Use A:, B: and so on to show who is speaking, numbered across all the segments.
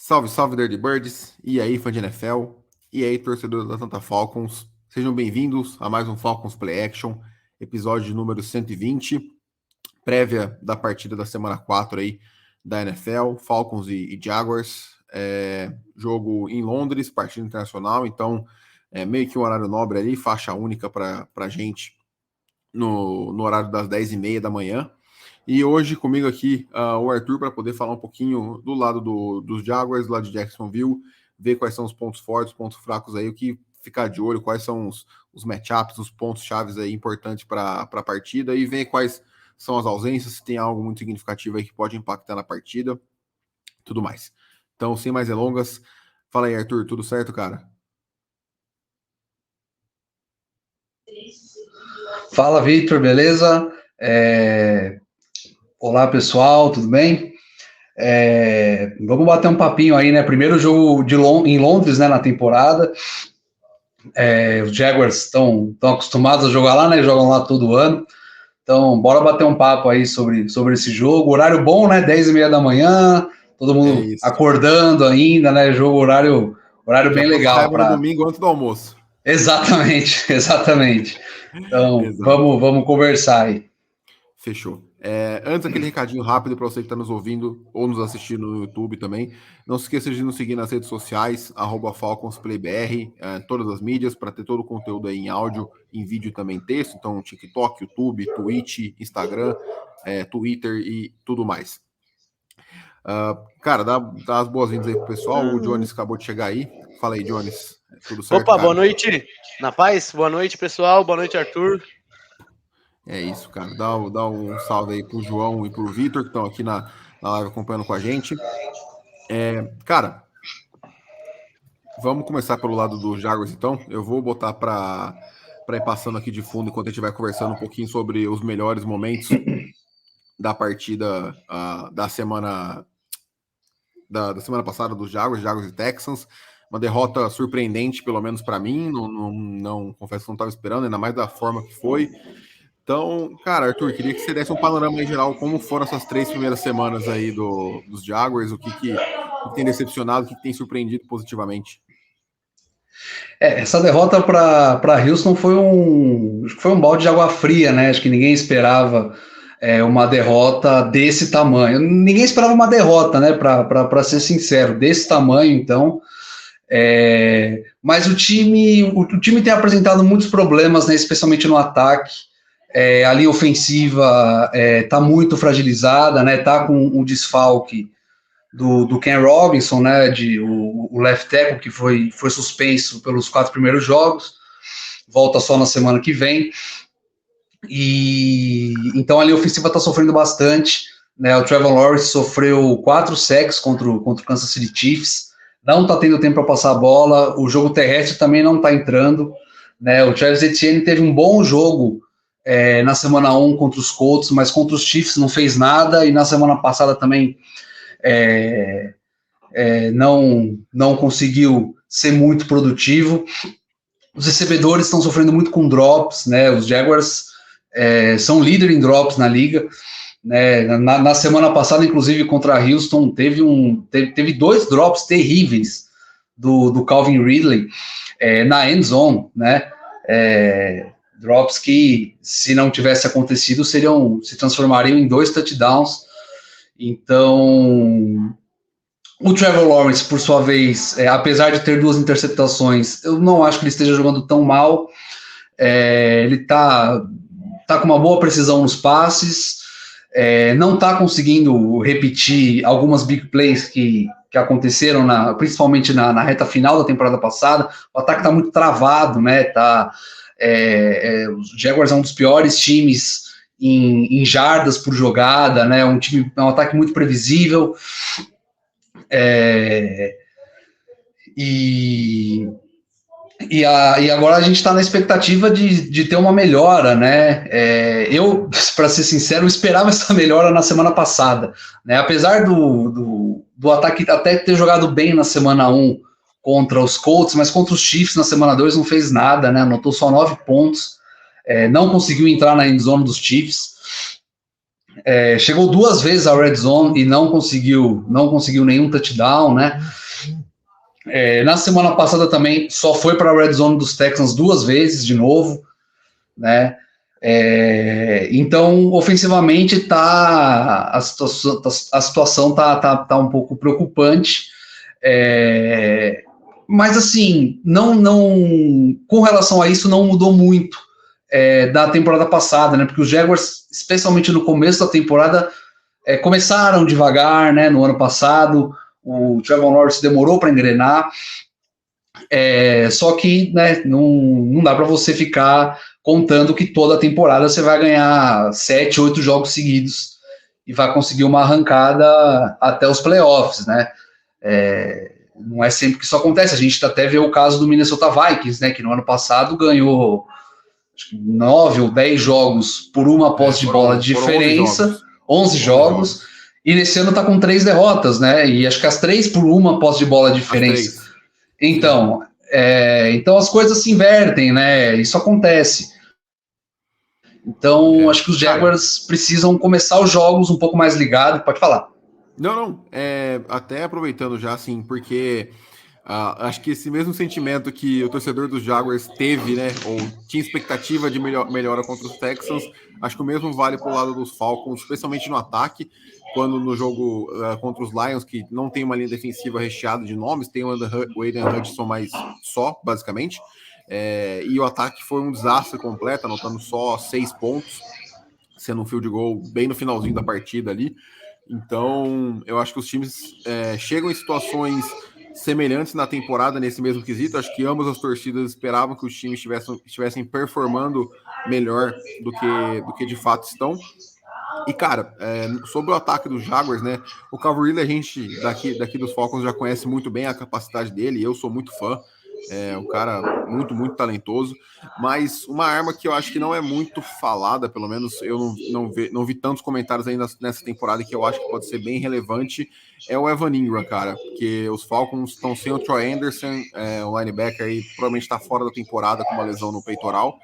A: Salve, salve, Dirty Birds! E aí, fã de NFL? E aí, torcedor da Atlanta Falcons? Sejam bem-vindos a mais um Falcons Play Action, episódio número 120, prévia da partida da semana 4 aí da NFL, Falcons e Jaguars. Jogo em Londres, partida internacional, então meio que um horário nobre ali, faixa única para gente no horário das 10h30 da manhã. E hoje comigo aqui o Arthur para poder falar um pouquinho do lado dos Jaguars, do lado de Jacksonville, ver quais são os pontos fortes, pontos fracos aí, o que ficar de olho, quais são os matchups, os pontos chaves aí importantes para a partida e ver quais são as ausências, se tem algo muito significativo aí que pode impactar na partida, tudo mais. Então, sem mais delongas, fala aí, Arthur, tudo certo, cara?
B: Fala, Victor, beleza? Olá, pessoal, tudo bem? Vamos bater um papinho aí, né? Primeiro jogo em Londres, né, na temporada. Os Jaguars estão acostumados a jogar lá, né? Jogam lá todo ano. Então, bora bater um papo aí sobre esse jogo. Horário bom, né? 10h30 da manhã, todo mundo acordando ainda, né? Horário bem legal.
A: No domingo antes do almoço.
B: Exatamente. Então, vamos conversar aí.
A: Fechou. Antes, aquele recadinho rápido para você que está nos ouvindo ou nos assistindo no YouTube também. Não se esqueça de nos seguir nas redes sociais, @FalconsPlayBR, todas as mídias, para ter todo o conteúdo aí em áudio, em vídeo e também texto. Então, TikTok, YouTube, Twitch, Instagram, Twitter e tudo mais. Cara, dá as boas-vindas aí pro pessoal. O Jones acabou de chegar aí. Fala aí, Jones. Tudo certo?
C: Opa, cara? Boa noite. Na paz? Boa noite, pessoal. Boa noite, Arthur.
A: É isso, cara. Dá um salve aí pro João e pro Vitor, que estão aqui na live acompanhando com a gente. Cara, vamos começar pelo lado dos Jaguars, então. Eu vou botar para ir passando aqui de fundo enquanto a gente vai conversando um pouquinho sobre os melhores momentos da partida da semana passada dos Jaguars e Texans. Uma derrota surpreendente, pelo menos para mim. Não confesso que não estava esperando, ainda mais da forma que foi. Então, cara, Arthur, queria que você desse um panorama em geral, como foram essas 3 primeiras semanas aí dos Jaguars, o que tem decepcionado, o que tem surpreendido positivamente.
B: Essa derrota para Houston foi um balde de água fria, né? Acho que ninguém esperava uma derrota desse tamanho. Ninguém esperava uma derrota, né? Para ser sincero, desse tamanho, então. Mas o time tem apresentado muitos problemas, né? Especialmente no ataque. A linha ofensiva está muito fragilizada, né? Tá com o desfalque do Ken Robinson, né? O left tackle, que foi suspenso pelos 4 primeiros jogos, volta só na semana que vem. E então a linha ofensiva está sofrendo bastante, né? O Trevor Lawrence sofreu 4 sacks contra o Kansas City Chiefs, não está tendo tempo para passar a bola, o jogo terrestre também não está entrando, né? O Travis Etienne teve um bom jogo na semana 1 contra os Colts, mas contra os Chiefs não fez nada, e na semana passada também não conseguiu ser muito produtivo. Os recebedores estão sofrendo muito com drops, né? Os Jaguars são líder em drops na liga, né? Na semana passada, inclusive, contra a Houston, teve 2 drops terríveis do Calvin Ridley na end zone, né? Drops que, se não tivesse acontecido, se transformariam em 2 touchdowns. Então, o Trevor Lawrence, por sua vez, apesar de ter 2 interceptações, eu não acho que ele esteja jogando tão mal. Ele tá com uma boa precisão nos passes, não tá conseguindo repetir algumas big plays que aconteceram, principalmente na reta final da temporada passada. O ataque tá muito travado, né? Os Jaguars é um dos piores times em jardas por jogada, né? Um ataque muito previsível. E agora a gente está na expectativa de ter uma melhora, né? Eu, para ser sincero, esperava essa melhora na semana passada, né? Apesar do ataque até ter jogado bem na semana 1 contra os Colts, mas contra os Chiefs na semana 2 não fez nada, né? Anotou só 9 pontos, não conseguiu entrar na endzone dos Chiefs. Chegou 2 vezes à red zone e não conseguiu nenhum touchdown, né? Na semana passada também só foi para a red zone dos Texans 2 vezes de novo, né? Então, ofensivamente, a situação tá um pouco preocupante. Mas assim, não, com relação a isso, não mudou muito da temporada passada, né? Porque os Jaguars, especialmente no começo da temporada, começaram devagar, né? No ano passado, o Trevor Lawrence demorou para engrenar. Só que, né, não dá para você ficar contando que toda a temporada você vai ganhar 7, 8 jogos seguidos e vai conseguir uma arrancada até os playoffs, né? Não é sempre que isso acontece. A gente até vê o caso do Minnesota Vikings, né, que no ano passado ganhou 9 ou 10 jogos por uma posse de bola de diferença, 11 jogos, e nesse ano está com 3 derrotas, né? E acho que as 3 por uma posse de bola de diferença. Então, então as coisas se invertem, né? Isso acontece. Então, acho que os Jaguars precisam começar os jogos um pouco mais ligados. Pode falar.
A: Não. Até aproveitando já, assim, porque acho que esse mesmo sentimento que o torcedor dos Jaguars teve, né, ou tinha expectativa de melhora contra os Texans, acho que o mesmo vale para o lado dos Falcons, especialmente no ataque, quando no jogo contra os Lions, que não tem uma linha defensiva recheada de nomes, tem o Aiden Hutchinson mais só, basicamente, e o ataque foi um desastre completo, anotando só 6 pontos, sendo um field goal bem no finalzinho da partida ali. Então, eu acho que os times chegam em situações semelhantes na temporada nesse mesmo quesito. Acho que ambas as torcidas esperavam que os times estivessem performando melhor do que de fato estão. E, cara, sobre o ataque dos Jaguars, né? O Calvin Ridley, a gente daqui dos Falcons já conhece muito bem a capacidade dele, eu sou muito fã. Um cara muito, muito talentoso, mas uma arma que eu acho que não é muito falada, pelo menos eu não vi tantos comentários ainda nessa temporada, que eu acho que pode ser bem relevante, é o Evan Ingram, cara, porque os Falcons estão sem o Troy Anderson, o linebacker aí provavelmente está fora da temporada com uma lesão no peitoral,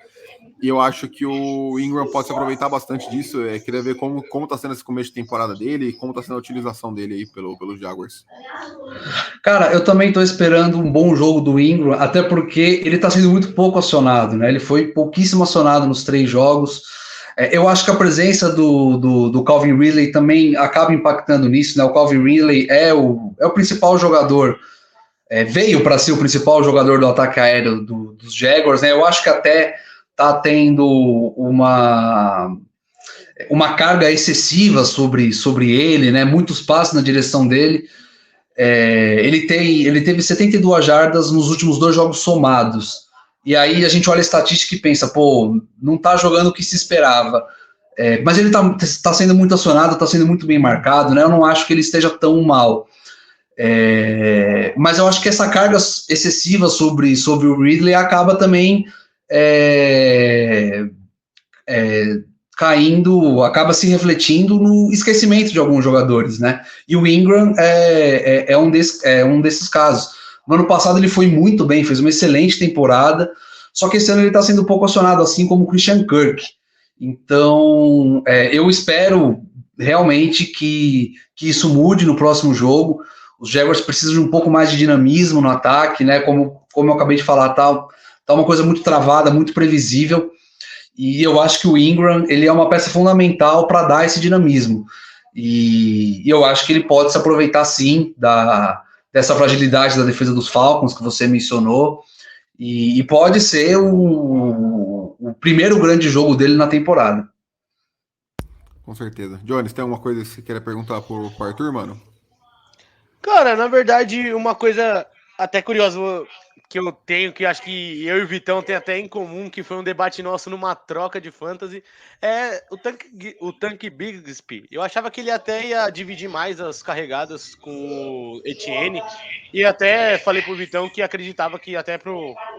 A: e eu acho que o Ingram pode se aproveitar bastante disso. Queria ver como tá sendo esse começo de temporada dele e como tá sendo a utilização dele aí pelos Jaguars.
B: Cara, eu também tô esperando um bom jogo do Ingram, até porque ele tá sendo muito pouco acionado, né? Ele foi pouquíssimo acionado nos 3 jogos. Eu acho que a presença do Calvin Ridley também acaba impactando nisso, né? O Calvin Ridley é o principal jogador, veio para ser o principal jogador do ataque aéreo dos Jaguars, né? Eu acho que até tá tendo uma carga excessiva sobre ele, né? Muitos passos na direção dele. Ele teve 72 jardas nos últimos 2 jogos somados. E aí a gente olha a estatística e pensa, pô, não tá jogando o que se esperava. Mas ele tá sendo muito acionado, tá sendo muito bem marcado, né? Eu não acho que ele esteja tão mal. Mas eu acho que essa carga excessiva sobre o Ridley acaba também caindo, acaba se refletindo no esquecimento de alguns jogadores, né? E o Ingram é um desses casos. No ano passado ele foi muito bem, fez uma excelente temporada, só que esse ano ele está sendo pouco acionado, assim como o Christian Kirk. Então, eu espero realmente que isso mude no próximo jogo. Os Jaguars precisam de um pouco mais de dinamismo no ataque, né? Como eu acabei de falar, tá uma coisa muito travada, muito previsível. E eu acho que o Ingram, ele é uma peça fundamental para dar esse dinamismo. E eu acho que ele pode se aproveitar, sim, dessa fragilidade da defesa dos Falcons, que você mencionou, e pode ser o primeiro grande jogo dele na temporada.
A: Com certeza. Jones, tem alguma coisa que você queira perguntar pro Arthur, mano?
C: Cara, na verdade, uma coisa até curiosa que eu tenho, que acho que eu e o Vitão tem até em comum, que foi um debate nosso numa troca de fantasy, é o Tank Bigsby. Eu achava que ele até ia dividir mais as carregadas com o Etienne, e até falei pro Vitão que acreditava que até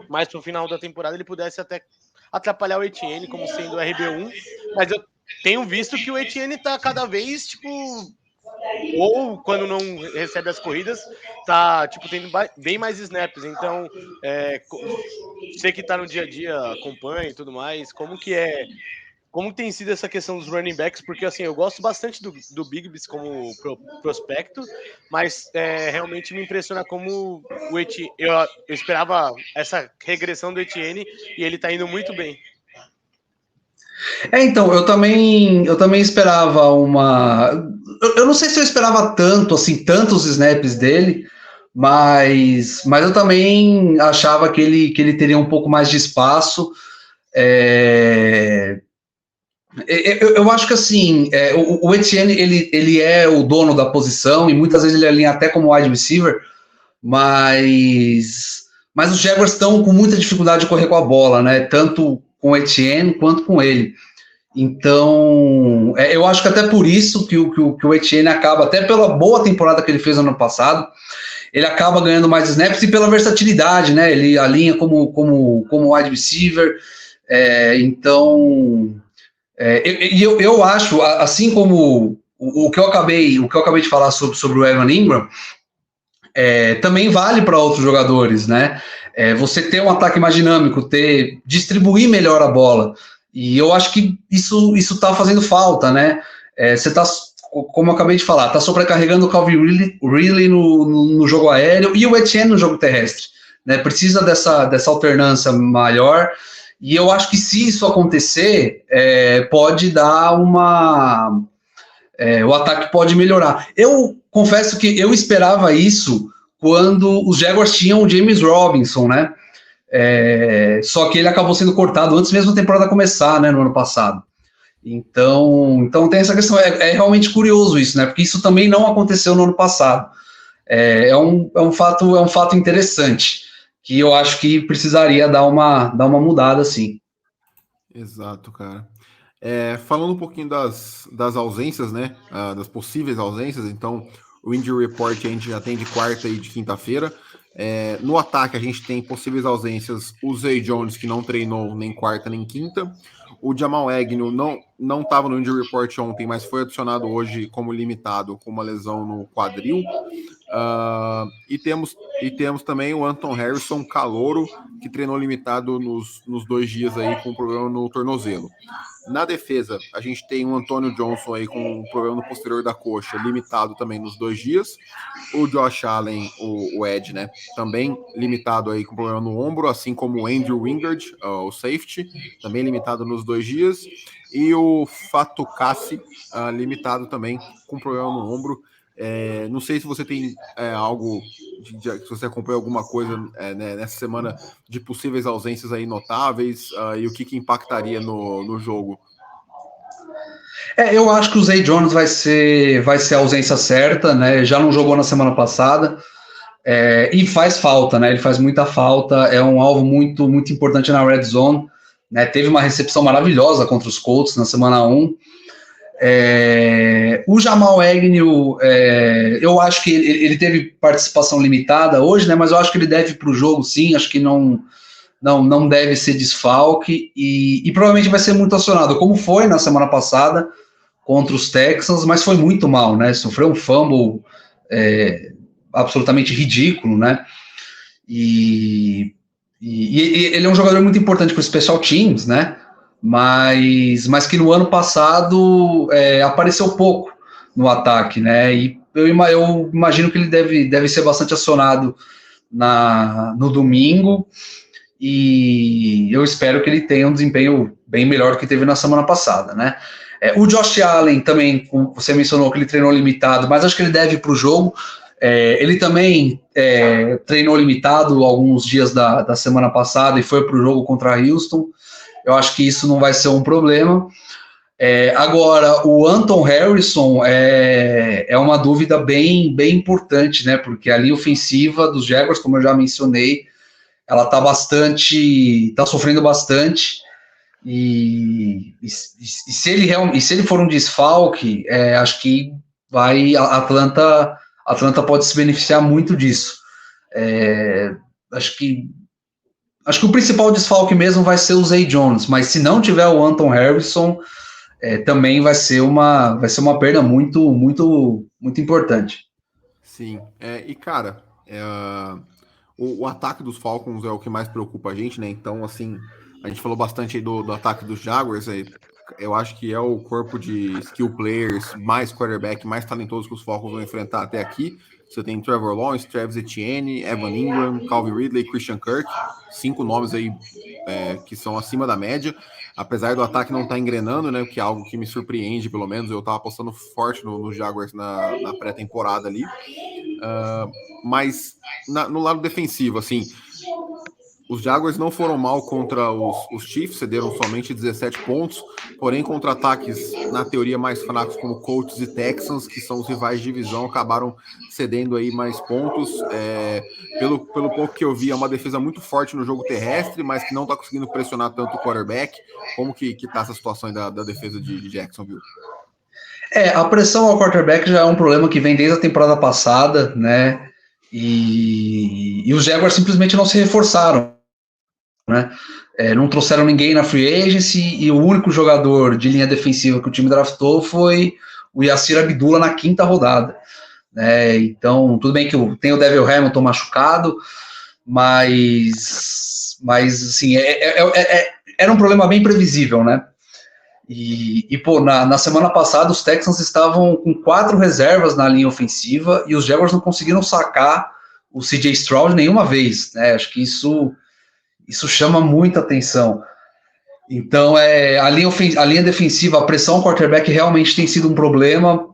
C: mais pro final da temporada ele pudesse até atrapalhar o Etienne como sendo o RB1, mas eu tenho visto que o Etienne tá cada vez, tipo, ou quando não recebe as corridas, tá tipo tendo bem mais snaps. Então, você que tá no dia a dia, acompanha e tudo mais, como que é como tem sido essa questão dos running backs, porque assim, eu gosto bastante do Bigbs como prospecto, mas realmente me impressiona como o Etienne, eu esperava essa regressão do Etienne e ele tá indo muito bem.
B: Então, eu também esperava uma. Eu não sei se eu esperava tanto, assim, tantos snaps dele, mas eu também achava que ele teria um pouco mais de espaço. É, eu acho que assim, o Etienne ele é o dono da posição e muitas vezes ele alinha até como wide receiver, mas os Jaguars estão com muita dificuldade de correr com a bola, né? Tanto com o Etienne quanto com ele. Então, eu acho que até por isso que o Etienne acaba, até pela boa temporada que ele fez ano passado, ele acaba ganhando mais snaps e pela versatilidade, né? Ele alinha como wide receiver. Então, eu acho, assim como o que eu acabei de falar sobre o Evan Ingram, também vale para outros jogadores, né? Você ter um ataque mais dinâmico, distribuir melhor a bola. E eu acho que isso está fazendo falta, né? Você está, como eu acabei de falar, está sobrecarregando o Calvin Ridley no jogo aéreo e o Etienne no jogo terrestre. Né? Precisa dessa alternância maior. E eu acho que se isso acontecer, pode dar uma. O ataque pode melhorar. Eu confesso que eu esperava isso quando os Jaguars tinham o James Robinson, né? Só que ele acabou sendo cortado antes mesmo da temporada começar, né, no ano passado. Então tem essa questão, é realmente curioso isso, né? Porque isso também não aconteceu no ano passado. É um fato interessante, que eu acho que precisaria dar uma mudada, sim.
A: Exato, cara. Falando um pouquinho das ausências, né? Das possíveis ausências, então o Injury Report a gente já tem de quarta e de quinta-feira. No ataque a gente tem possíveis ausências, o Zay Jones, que não treinou nem quarta nem quinta. O Jamal Agnew não estava no Injury Report ontem, mas foi adicionado hoje como limitado, com uma lesão no quadril. E temos também o Anton Harrison, calouro, que treinou limitado nos 2 dias aí com problema no tornozelo. Na defesa, a gente tem o Antônio Johnson aí com um problema no posterior da coxa, limitado também nos 2 dias. O Josh Allen, o Ed, né, também limitado aí com problema no ombro, assim como o Andrew Wingard, o safety, também limitado nos 2 dias. E o Fatukasi, limitado também com problema no ombro. Não sei se você tem algo, se você acompanha alguma coisa né, nessa semana de possíveis ausências aí notáveis e o que impactaria no jogo.
B: Eu acho que o Zay Jones vai ser a ausência certa, né? Já não jogou na semana passada e faz falta, né? Ele faz muita falta, é um alvo muito, muito importante na red zone, né? Teve uma recepção maravilhosa contra os Colts na semana 1. O Jamal Agnew, eu acho que ele teve participação limitada hoje, né? Mas eu acho que ele deve ir para o jogo, sim. Acho que não deve ser desfalque e provavelmente vai ser muito acionado, como foi na semana passada contra os Texans, mas foi muito mal, né? Sofreu um fumble absolutamente ridículo, né? E ele é um jogador muito importante para o Special Teams, né? Mas que no ano passado apareceu pouco no ataque, né? E eu imagino que ele deve ser bastante acionado no domingo, e eu espero que ele tenha um desempenho bem melhor do que teve na semana passada, né? O Josh Allen também, você mencionou que ele treinou limitado, mas acho que ele deve ir para o jogo. Ele também treinou limitado alguns dias da semana passada e foi para o jogo contra Houston. Eu acho que isso não vai ser um problema. Agora, o Anton Harrison é uma dúvida bem, bem importante, né? Porque a linha ofensiva dos Jaguars, como eu já mencionei, ela está sofrendo bastante. E se ele for um desfalque, acho que a Atlanta pode se beneficiar muito disso. Acho que o principal desfalque mesmo vai ser o Zay Jones, mas se não tiver o Anton Harrison, também vai ser uma perda muito, muito, muito importante.
A: Sim, e cara, o ataque dos Falcons é o que mais preocupa a gente, né? Então, assim, a gente falou bastante aí do ataque dos Jaguars, eu acho que é o corpo de skill players mais quarterback, mais talentoso que os Falcons vão enfrentar até aqui. Você tem Trevor Lawrence, Travis Etienne, Evan Ingram, Calvin Ridley, Christian Kirk, 5 nomes aí que são acima da média, apesar do ataque não estar engrenando, né, que é algo que me surpreende, pelo menos. Eu estava apostando forte no Jaguars na pré-temporada ali, mas no lado defensivo, assim, os Jaguars não foram mal contra os Chiefs, cederam somente 17 pontos, porém contra ataques, na teoria, mais fracos como Colts e Texans, que são os rivais de divisão, acabaram cedendo aí mais pontos. Pelo pouco que eu vi, é uma defesa muito forte no jogo terrestre, mas que não está conseguindo pressionar tanto o quarterback. Como que tá essa situação aí da defesa de Jacksonville?
B: A pressão ao quarterback já é um problema que vem desde a temporada passada, né? E os Jaguars simplesmente não se reforçaram, né? Não trouxeram ninguém na free agency, e o único jogador de linha defensiva que o time draftou foi o Yasir Abdullah na 5ª rodada, né? Então, tudo bem que tem o Devil Hamilton machucado, mas assim, era um problema bem previsível, né? Pô, na semana passada os Texans estavam com 4 reservas na linha ofensiva e os Jaguars não conseguiram sacar o CJ Stroud nenhuma vez, né? Acho que isso chama muita atenção. Então, a linha defensiva, a pressão ao quarterback realmente tem sido um problema,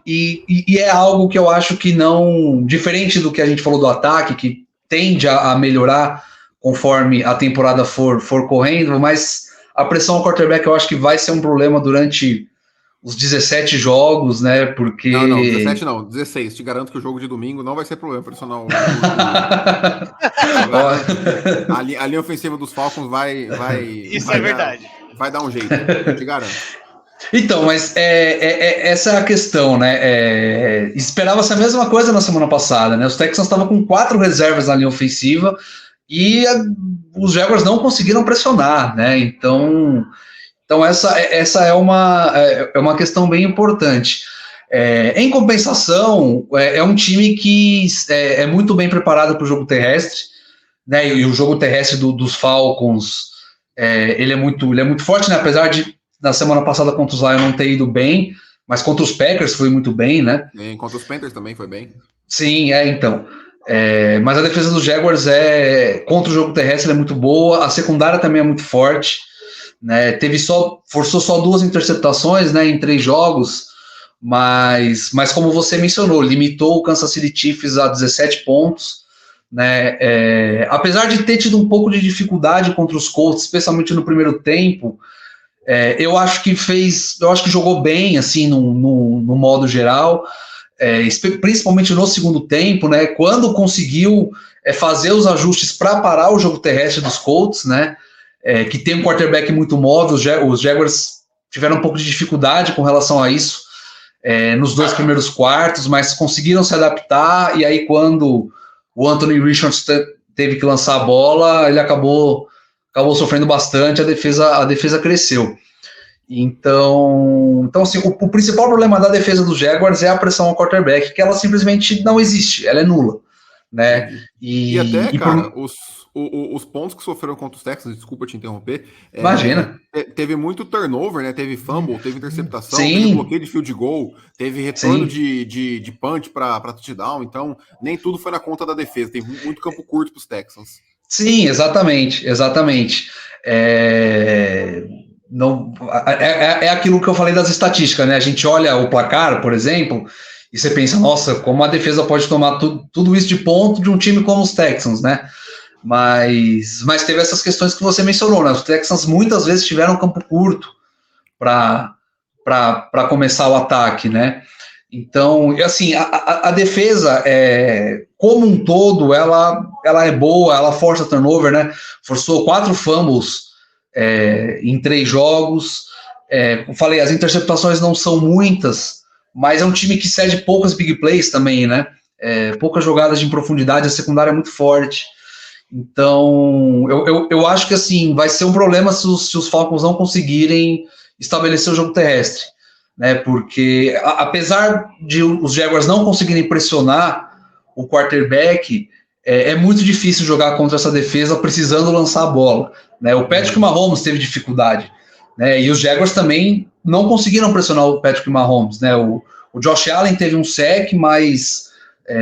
B: e é algo que eu acho que não, diferente do que a gente falou do ataque, que tende a melhorar conforme a temporada for correndo, mas a pressão ao quarterback eu acho que vai ser um problema durante os 17 jogos, né? Porque...
A: Não, 17 não, 16. Te garanto que o jogo de domingo não vai ser problema pressionar a linha ofensiva dos Falcons vai
C: Isso é verdade.
A: Vai dar um jeito, eu te garanto.
B: Então, mas essa é a questão, né? Esperava-se a mesma coisa na semana passada, né? Os Texans estavam com 4 reservas na linha ofensiva e os Jaguars não conseguiram pressionar, né? Então essa é uma questão bem importante. Em compensação, é um time que é muito bem preparado para o jogo terrestre, né? E o jogo terrestre dos Falcons, ele é muito forte, né? Apesar de na semana passada contra os Lions não ter ido bem, mas contra os Packers foi muito bem, né?
A: E contra os Panthers também foi bem.
B: Sim, então. Mas a defesa dos Jaguars contra o jogo terrestre é muito boa, a secundária também é muito forte, né? Forçou só 2 interceptações, né, em 3 jogos, mas como você mencionou, limitou o Kansas City Chiefs a 17 pontos, né? Apesar de ter tido um pouco de dificuldade contra os Colts, especialmente no primeiro tempo, eu acho que jogou bem, assim, no modo geral, principalmente no segundo tempo, né, quando conseguiu fazer os ajustes para parar o jogo terrestre dos Colts, né, que tem um quarterback muito móvel. Os Jaguars tiveram um pouco de dificuldade com relação a isso nos 2 primeiros quartos, mas conseguiram se adaptar, e aí quando o Anthony Richardson teve que lançar a bola, ele acabou sofrendo bastante, a defesa cresceu. Então assim, o principal problema da defesa dos Jaguars é a pressão ao quarterback, que ela simplesmente não existe, ela é nula, né?
A: E até, cara, os pontos que sofreram contra os Texans, desculpa te interromper,
B: imagina.
A: Teve muito turnover, né? Teve fumble, teve interceptação,
B: Sim.
A: Teve bloqueio de field goal, teve retorno de punch para touchdown, então nem tudo foi na conta da defesa, tem muito campo curto para os Texans.
B: Sim, exatamente. É aquilo que eu falei das estatísticas, né? A gente olha o placar, por exemplo, e você pensa, nossa, como a defesa pode tomar tudo isso de ponto de um time como os Texans, né? Mas teve essas questões que você mencionou, né? Os Texans muitas vezes tiveram campo curto para começar o ataque, né? Então, assim, a defesa, como um todo, ela é boa, ela força turnover, né? Forçou 4 fumbles em 3 jogos. Eu falei, as interceptações não são muitas, mas é um time que cede poucas big plays também, né? Poucas jogadas de profundidade, a secundária é muito forte. Então, eu acho que assim, vai ser um problema se os Falcons não conseguirem estabelecer o jogo terrestre, né? Porque apesar de os Jaguars não conseguirem pressionar o quarterback, é muito difícil jogar contra essa defesa precisando lançar a bola, né? O Patrick Mahomes teve dificuldade, né? E os Jaguars também não conseguiram pressionar o Patrick Mahomes, né? O Josh Allen teve um sec, mas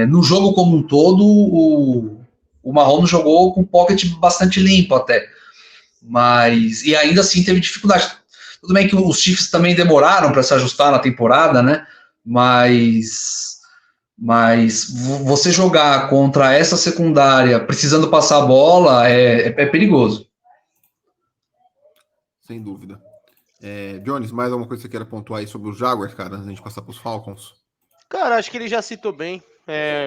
B: no jogo como um todo, o Mahomes jogou com o pocket bastante limpo até. Mas, e ainda assim teve dificuldade. Tudo bem que os Chiefs também demoraram para se ajustar na temporada, né? Mas você jogar contra essa secundária precisando passar a bola é perigoso.
A: Sem dúvida. Jones, mais alguma coisa que você queira pontuar aí sobre os Jaguars, cara, antes da gente passar para os Falcons?
C: Cara, acho que ele já citou bem.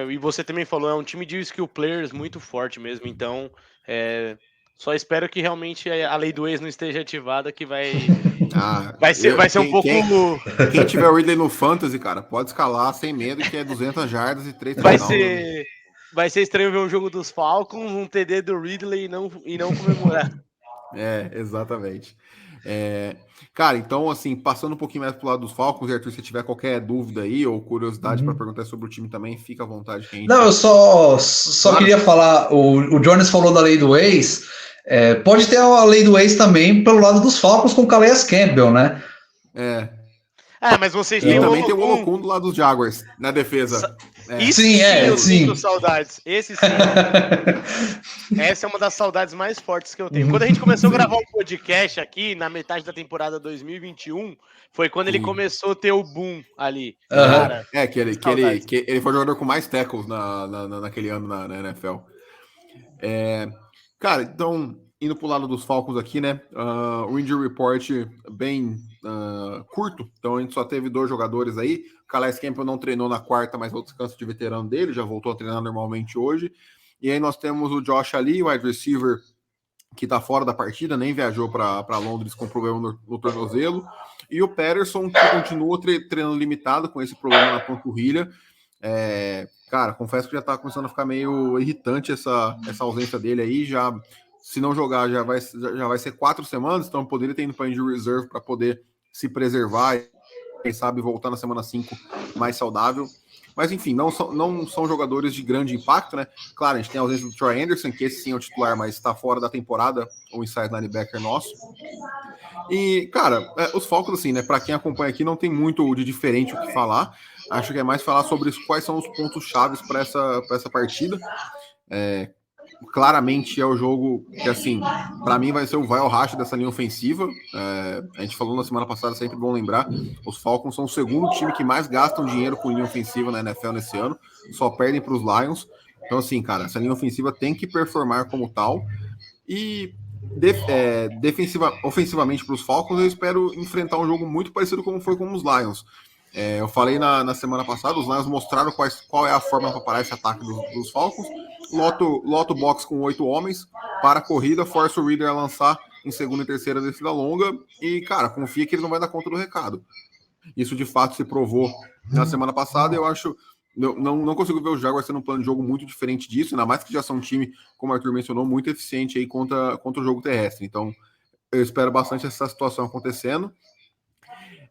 C: E você também falou, é um time de skill players muito forte mesmo. Então, só espero que realmente a lei do ex não esteja ativada, que vai ser um pouco.
A: Quem tiver o Ridley no Fantasy, cara, pode escalar sem medo, que é 200 jardas e 3 touchdowns.
C: Vai ser estranho ver um jogo dos Falcons, um TD do Ridley e não comemorar.
A: Exatamente. Cara, então, assim, passando um pouquinho mais pro lado dos Falcons, Arthur, se tiver qualquer dúvida aí ou curiosidade para perguntar sobre o time também, fica à vontade.
B: Não, eu só queria falar, o Jones falou da lei do ex, pode ter a lei do ex também pelo lado dos Falcons com o Calais Campbell, né?
C: Mas vocês
A: têm também tem o Olokun do lado dos Jaguars, na defesa.
C: Eu sinto saudades. Esse sim. Essa é uma das saudades mais fortes que eu tenho. Quando a gente começou a gravar um podcast aqui, na metade da temporada 2021, foi quando ele começou a ter o boom ali.
A: Cara, que ele foi o jogador com mais tackles naquele ano na NFL. Cara, então, indo pro lado dos Falcons aqui, né? O injury report bem curto, então a gente só teve 2 jogadores aí. O Calais Campbell não treinou na quarta, mas o descanso de veterano dele, já voltou a treinar normalmente hoje. E aí nós temos o Josh Ali, o wide receiver, que tá fora da partida, nem viajou para Londres com problema no tornozelo. E o Patterson, que continua treinando limitado com esse problema na panturrilha. Cara, confesso que já tá começando a ficar meio irritante essa ausência dele aí. Se não jogar, já vai ser 4 semanas, então poderia ter ido para injury reserve para poder se preservar e, quem sabe, voltar na semana 5 mais saudável. Mas, enfim, não são jogadores de grande impacto, né? Claro, a gente tem a ausência do Troy Anderson, que esse sim é o titular, mas está fora da temporada, o inside linebacker nosso. E, cara, os Falcons, assim, né? Para quem acompanha aqui, não tem muito de diferente o que falar. Acho que é mais falar sobre quais são os pontos chaves para essa partida. Claramente é o jogo que, assim, para mim vai ser o vai ao racha dessa linha ofensiva. A gente falou na semana passada, sempre bom lembrar, os Falcons são o segundo time que mais gastam dinheiro com linha ofensiva na NFL nesse ano, só perdem para os Lions. Então, assim, cara, essa linha ofensiva tem que performar como tal. E ofensivamente para os Falcons, eu espero enfrentar um jogo muito parecido como foi com os Lions. Eu falei na semana passada, os Lions mostraram qual é a forma para parar esse ataque dos Falcons. Loto box com 8 homens, para a corrida, força o Reader a lançar em segunda e terceira descida longa e, cara, confia que ele não vai dar conta do recado. Isso de fato se provou na semana passada. Eu acho, não consigo ver o Jaguars sendo um plano de jogo muito diferente disso, ainda mais que já são um time, como o Arthur mencionou, muito eficiente aí contra o jogo terrestre. Então, eu espero bastante essa situação acontecendo.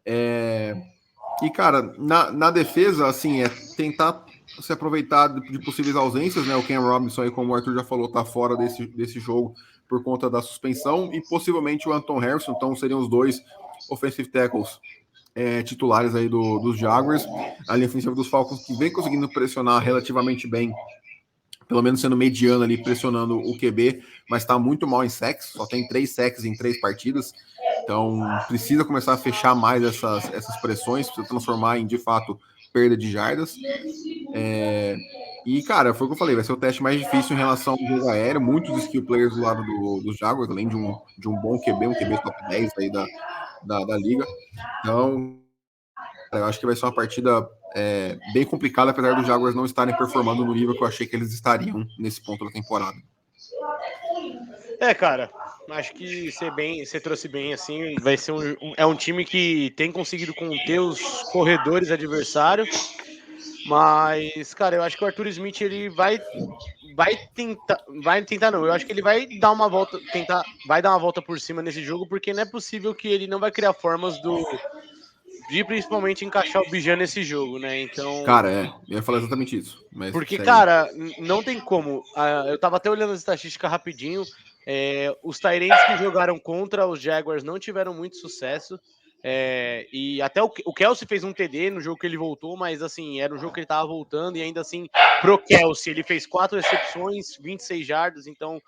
A: E, cara, na defesa, assim, tentar se aproveitar de possíveis ausências, né? O Cam Robinson, aí, como o Arthur já falou, tá fora desse jogo por conta da suspensão, e possivelmente o Anton Harrison. Então seriam os 2 offensive tackles titulares aí dos Jaguars. A linha ofensiva dos Falcons, que vem conseguindo pressionar relativamente bem, pelo menos sendo mediano ali, pressionando o QB, mas tá muito mal em sacks, só tem 3 sacks em 3 partidas. Então precisa começar a fechar mais essas pressões, precisa transformar em, de fato, perda de jardas. E, cara, foi o que eu falei, vai ser o teste mais difícil em relação ao jogo aéreo. Muitos skill players do lado dos Jaguars, além de um bom QB, um QB top 10 aí da liga. Então, eu acho que vai ser uma partida bem complicada, apesar dos Jaguars não estarem performando no nível que eu achei que eles estariam nesse ponto da temporada.
C: Cara, acho que você trouxe bem, assim, vai ser um time que tem conseguido conter os corredores adversários, mas, cara, eu acho que o Arthur Smith, ele vai tentar não, eu acho que ele vai dar uma volta, vai dar uma volta por cima nesse jogo, porque não é possível que ele não vai criar formas de principalmente encaixar o Bijan nesse jogo, né? Então,
A: cara, eu ia falar exatamente isso. Mas
C: porque, cara, não tem como. Eu tava até olhando as estatísticas rapidinho. Os Tyrants que jogaram contra os Jaguars não tiveram muito sucesso. E até o Kelce fez um TD no jogo que ele voltou, mas assim, era um jogo que ele tava voltando, e ainda assim, pro Kelce, ele fez 4 recepções, 26 jardas, então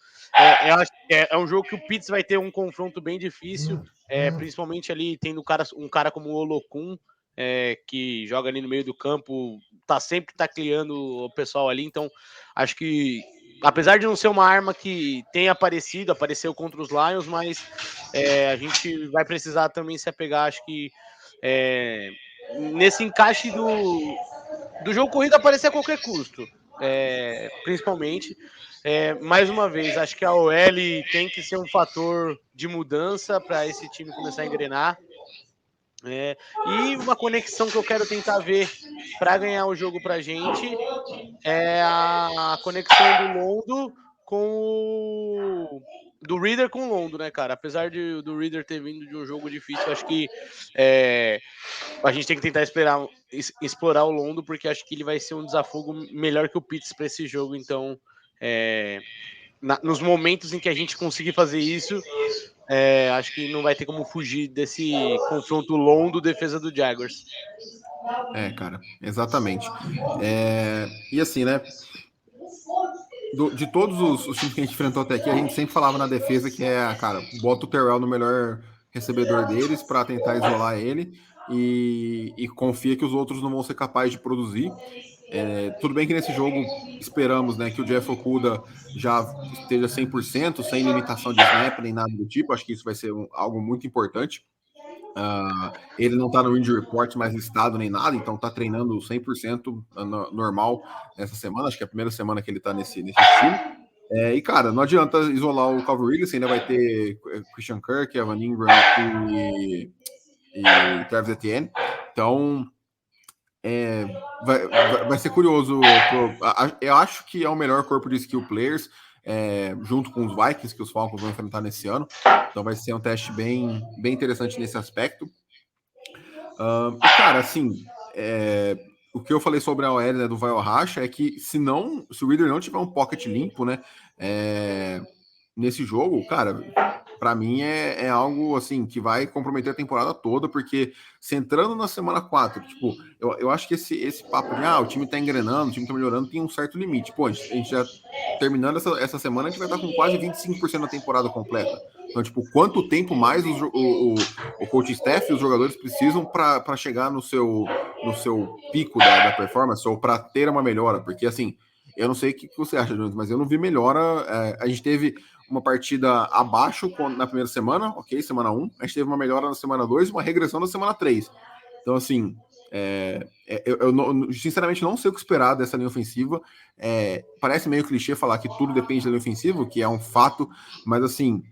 C: é um jogo que o Pitts vai ter um confronto bem difícil, principalmente ali tendo um cara como o Olokun, que joga ali no meio do campo, tá sempre tacleando o pessoal ali, então acho que apesar de não ser uma arma que tenha apareceu contra os Lions, mas a gente vai precisar também se apegar, acho que nesse encaixe do jogo corrido aparecer a qualquer custo, principalmente. Mais uma vez, acho que a OL tem que ser um fator de mudança para esse time começar a engrenar. E uma conexão que eu quero tentar ver para ganhar o jogo para a gente é a conexão do Londo do Reader com o Londo, né, cara? Apesar do Reader ter vindo de um jogo difícil, acho que a gente tem que tentar explorar o Londo, porque acho que ele vai ser um desafogo melhor que o Pitts para esse jogo. Então, nos momentos em que a gente conseguir fazer isso, acho que não vai ter como fugir desse confronto Londo defesa do Jaguars.
A: Cara, exatamente. E assim, né? De todos os times que a gente enfrentou até aqui, a gente sempre falava na defesa que cara, bota o Terrell no melhor recebedor deles para tentar isolar ele e confia que os outros não vão ser capazes de produzir. Tudo bem que nesse jogo esperamos, né, que o Jeff Okudah já esteja 100%, sem limitação de snap nem nada do tipo. Acho que isso vai ser algo muito importante. Ele não tá no injury report mais listado nem nada, então tá treinando 100% normal essa semana. Acho que é a primeira semana que ele tá nesse estilo. E, cara, não adianta isolar o Calvin Ridley, você ainda vai ter Christian Kirk, Evan Ingram e Travis Etienne. Então, vai ser curioso. Eu acho que é o melhor corpo de skill players, junto com os Vikings, que os Falcons vão enfrentar nesse ano. Então vai ser um teste bem interessante nesse aspecto. E, cara, assim, o que eu falei sobre a OL, né, do Vai Racha é que se o Reader não tiver um pocket limpo, né, nesse jogo, cara, para mim é algo assim que vai comprometer a temporada toda, porque se entrando na semana 4, tipo, eu acho que esse papo de o time tá engrenando, o time tá melhorando, tem um certo limite. Pô, a gente já terminando essa semana, a gente vai estar com quase 25% da temporada completa. Então, tipo, quanto tempo mais o coaching staff e os jogadores precisam para chegar no seu pico da performance ou para ter uma melhora? Porque, assim, eu não sei o que você acha, Jonas, mas eu não vi melhora. A gente teve uma partida abaixo na primeira semana, ok, semana 1. A gente teve uma melhora na semana 2 e uma regressão na semana 3. Então, assim, eu sinceramente não sei o que esperar dessa linha ofensiva. Parece meio clichê falar que tudo depende da linha ofensiva, que é um fato, mas, assim,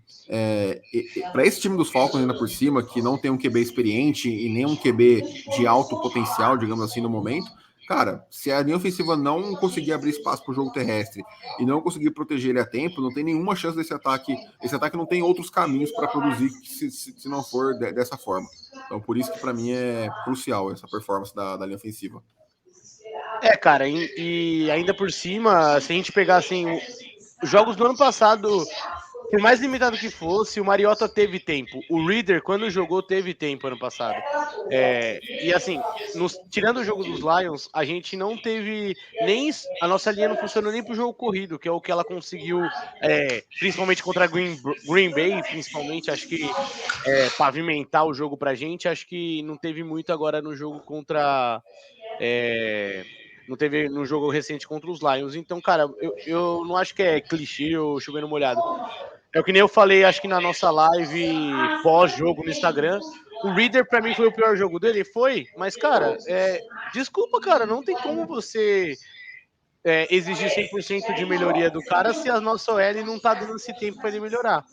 A: para esse time dos Falcons ainda por cima, que não tem um QB experiente e nem um QB de alto potencial, digamos assim, no momento, cara, se a linha ofensiva não conseguir abrir espaço para o jogo terrestre e não conseguir proteger ele a tempo, não tem nenhuma chance desse ataque. Esse ataque não tem outros caminhos para produzir se não for dessa forma. Então, por isso que para mim é crucial essa performance da linha ofensiva.
C: Cara, e ainda por cima, se a gente pegar assim, os jogos do ano passado, por mais limitado que fosse, o Mariota teve tempo. O Reader, quando jogou, teve tempo ano passado. E assim, tirando o jogo dos Lions, a gente não teve nem... A nossa linha não funcionou nem pro jogo corrido, que é o que ela conseguiu, principalmente contra Green Bay, principalmente, acho que pavimentar o jogo pra gente. Acho que não teve muito agora no jogo contra... não teve no jogo recente contra os Lions. Então, cara, eu não acho que é clichê ou chovendo molhado. É o que nem eu falei, acho que na nossa live pós-jogo no Instagram. O Reader, pra mim, foi o pior jogo dele? Foi, mas, cara, desculpa, cara, não tem como você exigir 100% de melhoria do cara se a nossa OL não tá dando esse tempo pra ele melhorar.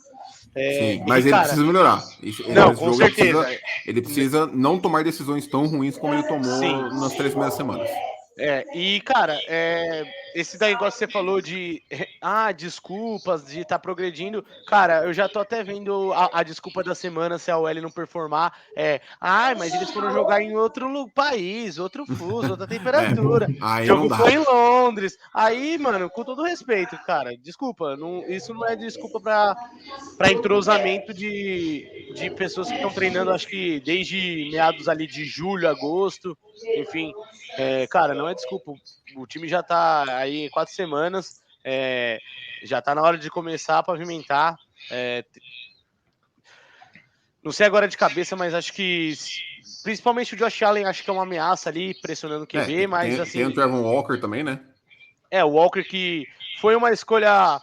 A: Sim, mas ele precisa melhorar.
C: Não, com certeza.
A: Ele precisa não tomar decisões tão ruins como ele tomou nas 3 primeiras semanas.
C: E, cara, esse daí negócio que você falou de desculpas, de estar progredindo. Cara, eu já tô até vendo a desculpa da semana se a OL não performar. Mas eles foram jogar em outro país, outro fuso, outra
A: É,
C: temperatura. O
A: aí não
C: jogo
A: dá.
C: foi em Londres. Aí, mano, com todo respeito, cara, desculpa, isso não é desculpa para entrosamento de pessoas que estão treinando, acho que desde meados ali de julho, agosto, enfim. Cara, não é desculpa. O time já tá aí 4 semanas, já tá na hora de começar a pavimentar. Não sei agora de cabeça, mas acho que principalmente o Josh Allen acho que é uma ameaça ali, pressionando o QB, mas
A: Tem o
C: assim,
A: Trevor Walker também, né?
C: o Walker que foi uma escolha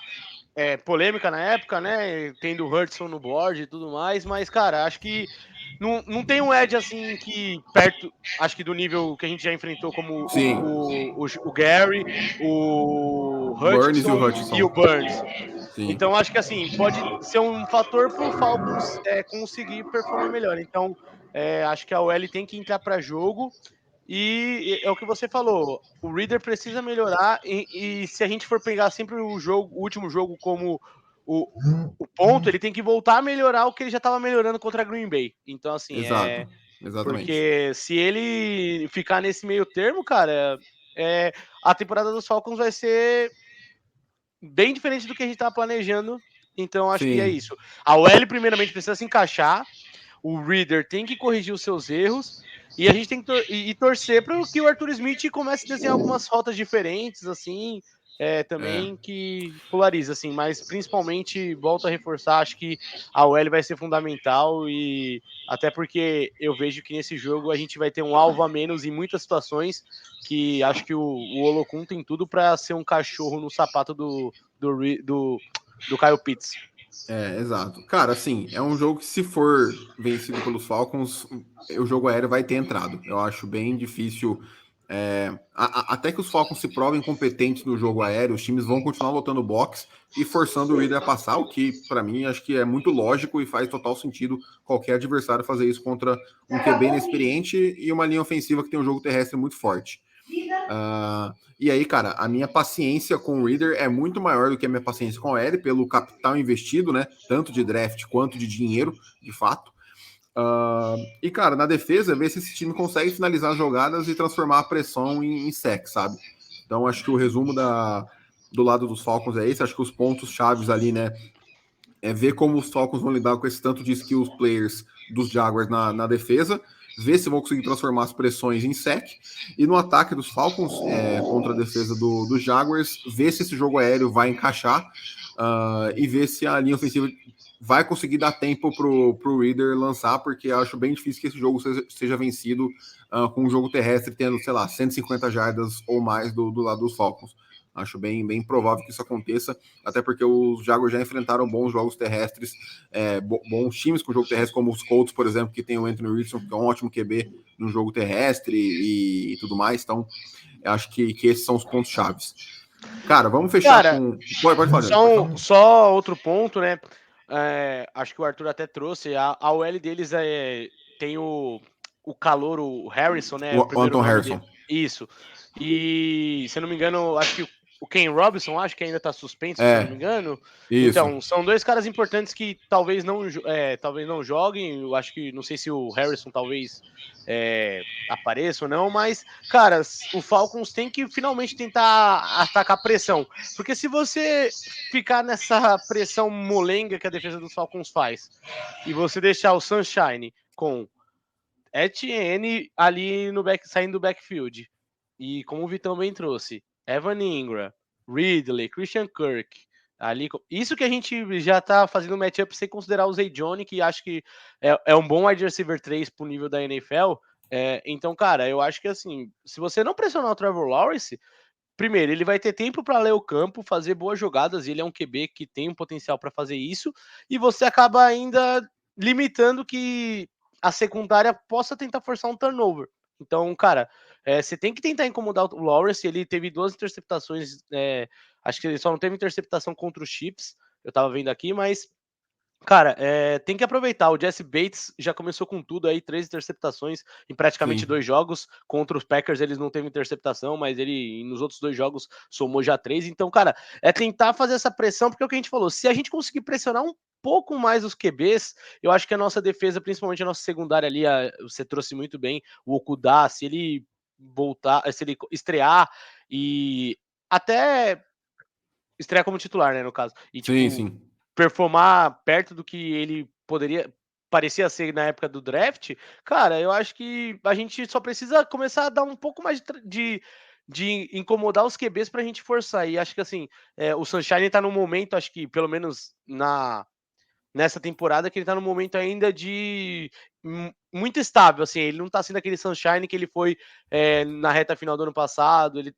C: polêmica na época, né? Tendo o Hudson no board e tudo mais, mas, cara, acho que não tem um edge assim que perto, acho que do nível que a gente já enfrentou, como
A: Sim,
C: o Gary, o
A: Burns e o
C: Hutchinson e o
A: Hutchinson.
C: Burns.
A: Sim.
C: Então, acho que assim, pode ser um fator para o Falcons conseguir performar melhor. Então, acho que a OL tem que entrar para jogo. E é o que você falou, o Reader precisa melhorar, e se a gente for pegar sempre o último jogo como o ponto, ele tem que voltar a melhorar o que ele já estava melhorando contra a Green Bay. Então, assim,
A: Exato. Exatamente.
C: porque se ele ficar nesse meio termo, cara, a temporada dos Falcons vai ser bem diferente do que a gente estava planejando. Então, acho que é
A: Sim.
C: isso. A OL, primeiramente, precisa se encaixar, o Reader tem que corrigir os seus erros, e a gente tem que torcer para que o Arthur Smith comece a desenhar algumas rotas diferentes, assim, também que polariza, assim, mas principalmente, volto a reforçar, acho que a OL vai ser fundamental, e até porque eu vejo que nesse jogo a gente vai ter um alvo a menos em muitas situações, que acho que o Olokun tem tudo para ser um cachorro no sapato do Kyle Pitts.
A: Exato. Cara, assim, é um jogo que, se for vencido pelos Falcons, o jogo aéreo vai ter entrado. Eu acho bem difícil. Até que os Falcons se provem competentes no jogo aéreo, os times vão continuar lotando box e forçando o Reader a passar, o que, para mim, acho que é muito lógico e faz total sentido qualquer adversário fazer isso contra um QB inexperiente e uma linha ofensiva que tem um jogo terrestre muito forte. E aí, cara, a minha paciência com o Reader é muito maior do que a minha paciência com o L, pelo capital investido, né? Tanto de draft quanto de dinheiro, de fato. E, cara, na defesa, ver se esse time consegue finalizar as jogadas e transformar a pressão em sec, sabe? Então, acho que o resumo do lado dos Falcons é esse. Acho que os pontos chaves ali, né? É ver como os Falcons vão lidar com esse tanto de skills players dos Jaguars na defesa, ver se vão conseguir transformar as pressões em sec, e no ataque dos Falcons contra a defesa dos Jaguars, ver se esse jogo aéreo vai encaixar e ver se a linha ofensiva vai conseguir dar tempo pro Reader lançar, porque acho bem difícil que esse jogo seja vencido com um jogo terrestre tendo, sei lá, 150 jardas ou mais do lado dos Falcons. Acho bem, bem provável que isso aconteça, até porque os Jaguars já enfrentaram bons jogos terrestres, bons times com jogo terrestre, como os Colts, por exemplo, que tem o Anthony Richardson, que é um ótimo QB no jogo terrestre e tudo mais. Então, acho que esses são os pontos chaves. Cara, vamos fechar
C: Cara,
A: com... Pode falar,
C: só outro ponto, né? Acho que o Arthur até trouxe. A OL deles tem o calor, o Harrison, né? O
A: o
C: primeiro
A: Anton
C: nome
A: Harrison.
C: dele. Isso. E, se eu não me engano, acho que o Ken Robinson, acho que ainda tá suspenso, se eu não me engano.
A: Isso.
C: Então, são dois caras importantes que talvez não joguem. Eu acho que, não sei se o Harrison talvez apareça ou não, mas, cara, o Falcons tem que finalmente tentar atacar a pressão. Porque se você ficar nessa pressão molenga que a defesa dos Falcons faz, e você deixar o Sunshine com Etienne ali saindo do backfield, e como o Vitão bem trouxe, Evan Ingram, Ridley, Christian Kirk, ali, isso que a gente já tá fazendo matchup sem considerar o Zay Johnny, que acho que é um bom wide receiver 3 pro nível da NFL. Então, cara, eu acho que assim, se você não pressionar o Trevor Lawrence, primeiro, ele vai ter tempo para ler o campo, fazer boas jogadas, ele é um QB que tem um potencial para fazer isso, e você acaba ainda limitando que a secundária possa tentar forçar um turnover. Então, cara, você tem que tentar incomodar o Lawrence. Ele teve 2 interceptações, acho que ele só não teve interceptação contra os Chiefs, eu tava vendo aqui, mas Cara, tem que aproveitar. O Jesse Bates já começou com tudo aí, 3 interceptações em praticamente
A: Sim.
C: 2 jogos. Contra os Packers eles não teve interceptação, mas ele nos outros 2 jogos somou já 3. Então, cara, é tentar fazer essa pressão, porque é o que a gente falou, se a gente conseguir pressionar um pouco mais os QBs, eu acho que a nossa defesa, principalmente a nossa secundária ali, você trouxe muito bem, o Okudah, se ele voltar, se ele estrear e até estrear como titular, né, no caso. E,
A: Sim,
C: tipo,
A: sim.
C: performar perto do que ele parecia ser na época do draft, cara, eu acho que a gente só precisa começar a dar um pouco mais de incomodar os QBs pra gente forçar. E acho que, assim, o Sunshine tá num momento, acho que, pelo menos nessa temporada, que ele tá num momento ainda de muito estável, assim, ele não tá sendo aquele Sunshine que ele foi na reta final do ano passado, ele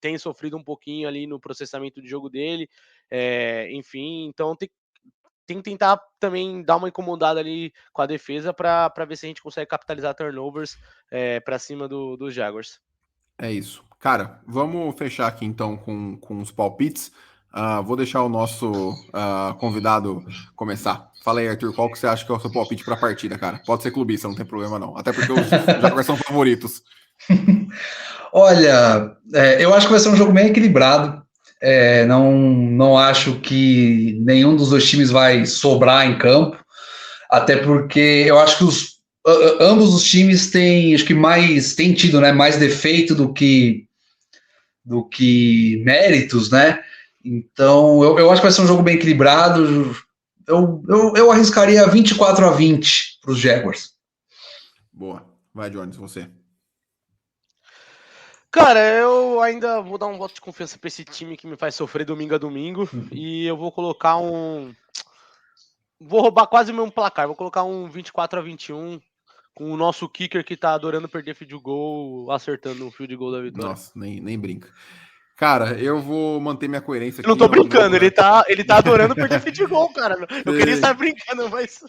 C: tem sofrido um pouquinho ali no processamento de jogo dele, enfim, então tem que tentar também dar uma incomodada ali com a defesa para ver se a gente consegue capitalizar turnovers para cima dos Jaguars.
A: É isso. Cara, vamos fechar aqui então com os palpites. Vou deixar o nosso convidado começar. Fala aí, Arthur, qual que você acha que é o seu palpite para a partida, cara? Pode ser clubista, não tem problema não. Até porque os Jaguars são favoritos.
B: Olha, eu acho que vai ser um jogo bem equilibrado. Não acho que nenhum dos dois times vai sobrar em campo, até porque eu acho que ambos os times têm, acho que mais têm tido, né, mais defeito do que méritos, né? Então eu acho que vai ser um jogo bem equilibrado. Eu arriscaria 24-20 para os Jaguars.
A: Boa. Vai, Jones, você.
C: Cara, eu ainda vou dar um voto de confiança para esse time que me faz sofrer domingo a domingo e eu vou colocar vou roubar quase o mesmo placar, vou colocar um 24-21 com o nosso kicker que tá adorando perder field goal, acertando o field goal da vitória.
A: Nossa, nem brinca. Cara, eu vou manter minha coerência
C: Eu não
A: aqui,
C: tô
A: não vou.
C: brincando, ele tá adorando perder field goal, cara. Eu queria estar brincando, mas.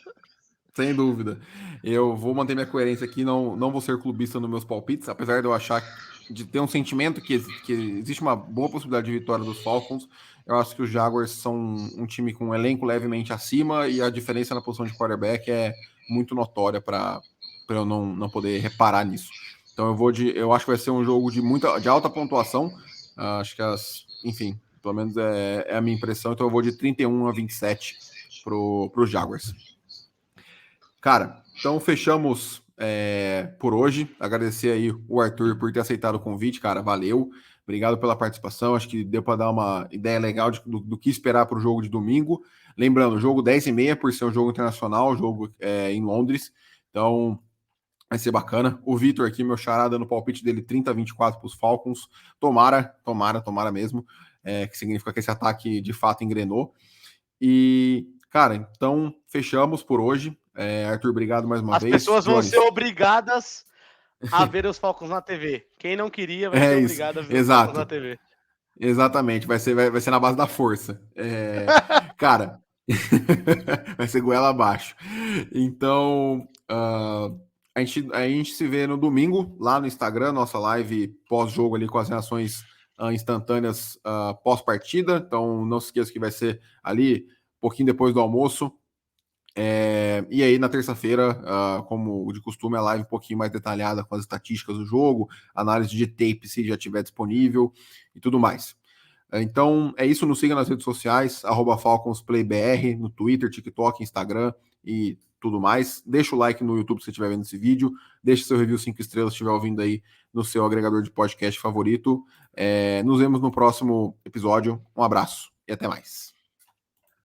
A: Sem dúvida. Eu vou manter minha coerência aqui, não vou ser clubista nos meus palpites, apesar de eu achar, de ter um sentimento que existe uma boa possibilidade de vitória dos Falcons. Eu acho que os Jaguars são um time com um elenco levemente acima e a diferença na posição de quarterback é muito notória para eu não poder reparar nisso. Então eu acho que vai ser um jogo de alta pontuação. Acho que enfim, pelo menos é a minha impressão. Então eu vou de 31-27 pro Jaguars. Cara, então fechamos por hoje. Agradecer aí o Arthur por ter aceitado o convite, cara. Valeu. Obrigado pela participação. Acho que deu para dar uma ideia legal do que esperar para o jogo de domingo. Lembrando, jogo 10h30, por ser um jogo internacional, jogo em Londres. Então, vai ser bacana. O Vitor aqui, meu xará, dando o palpite dele 30-24 para os Falcons. Tomara mesmo. Que significa que esse ataque de fato engrenou. E, cara, então fechamos por hoje. Arthur, obrigado mais uma
C: As
A: vez.
C: pessoas vão
A: Jones.
C: ser obrigadas a ver os Falcons na TV. Quem não queria vai ser
A: É isso,
C: obrigado a ver os Falcons na
A: exato.
C: TV.
A: Exatamente, vai ser na base da força. Cara, vai ser goela abaixo. Então, a gente se vê no domingo lá no Instagram, nossa live pós-jogo ali com as reações instantâneas pós-partida. Então, não se esqueça que vai ser ali um pouquinho depois do almoço. E aí, na terça-feira, como de costume, a live um pouquinho mais detalhada com as estatísticas do jogo, análise de tape se já estiver disponível e tudo mais. Então, é isso. Nos siga nas redes sociais, @FalconsPlayBR, no Twitter, TikTok, Instagram e tudo mais. Deixa o like no YouTube se você estiver vendo esse vídeo. Deixa seu review 5 estrelas se estiver ouvindo aí no seu agregador de podcast favorito. Nos vemos no próximo episódio. Um abraço e até mais.